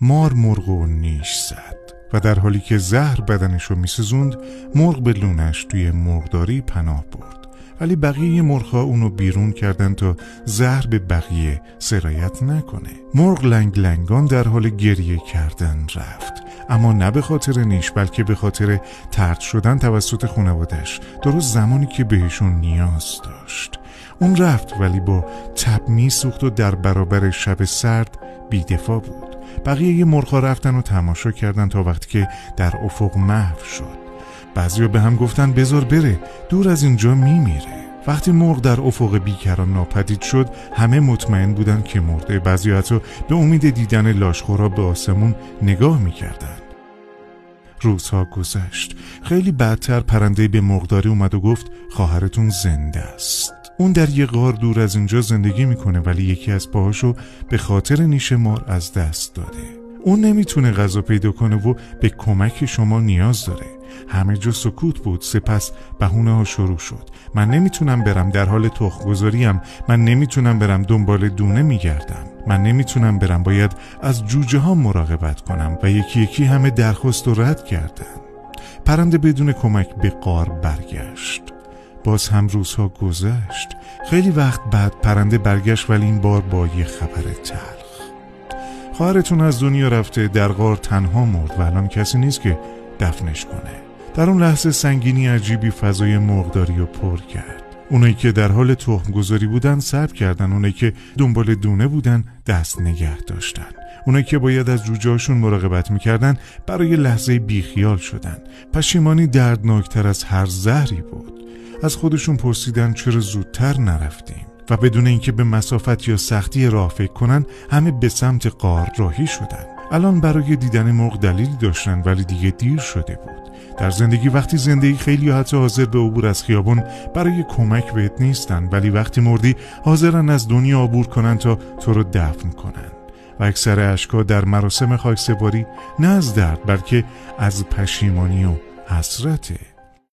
مار مرغو نیش زد و در حالی که زهر بدنشو میسوزوند، مرغ به لونش توی مرغداری پناه برد. ولی بقیه مرغ‌ها اونو بیرون کردن تا زهر به بقیه سرایت نکنه. مرغ لنگ لنگان در حال گریه کردن رفت، اما نه به خاطر نیش بلکه به خاطر طرد شدن توسط خانواده‌اش درست زمانی که بهشون نیاز داشت. اون رفت ولی با تب میسوخت و در برابر شب سرد بی‌دفاع بود. بقیه مرغ‌ها رفتن و تماشا کردن تا وقتی که در افق محو شد. بعضیا به هم گفتن بذار بره، دور از اینجا میمیره. وقتی مرغ در افق بیکران ناپدید شد، همه مطمئن بودن که مرده. بعضیا حتی به امید دیدن لاشخورا به آسمون نگاه میکردن. روزها گذشت. خیلی بعدتر پرنده به مرغداری اومد و گفت خواهرتون زنده است. اون در یه غار دور از اینجا زندگی میکنه، ولی یکی از پاهاشو به خاطر نیش مار از دست داده. اون نمیتونه غذا پیدا کنه و به کمک شما نیاز داره. همه جا سکوت بود. سپس بهونه ها شروع شد. من نمیتونم برم، در حال تخم گذاریم. من نمیتونم برم، دنبال دونه میگردم. من نمیتونم برم، باید از جوجه ها مراقبت کنم. و یکی یکی همه درخواست رو رد کردن. پرنده بدون کمک به غار برگشت. باز هم روزها گذشت. خیلی وقت بعد پرنده برگشت، ولی این بار با یه خبر تلخ. خواهرتون از دنیا رفته، در غار تنها مرد و الان کسی نیست که دفنش کنه. در اون لحظه سنگینی عجیبی فضای مرغداری رو پر کرد. اونایی که در حال تخم گذاری بودن صبر کردن، اونایی که دنبال دونه بودن دست نگه داشتن، اونایی که باید از جوجه‌هاشون مراقبت میکردن برای لحظه بیخیال شدن. پشیمانی دردناکتر از هر زهری بود. از خودشون پرسیدن چرا زودتر نرفتیم؟ و بدون اینکه به مسافت یا سختی راه فکر کنن، همه به سمت غار راهی شدن. الان برای دیدن مرغ دلیلی داشتن، ولی دیگه دیر شده بود. در زندگی وقتی زندگی خیلی حتی حاضر به عبور از خیابون برای کمک بهت نیستن، ولی وقتی مردی حاضرن از دنیا عبور کنن تا تو رو دفن کنن. و اکثر اشکا در مراسم خاکسپاری نه از درد بلکه از پشیمانی و حسرته.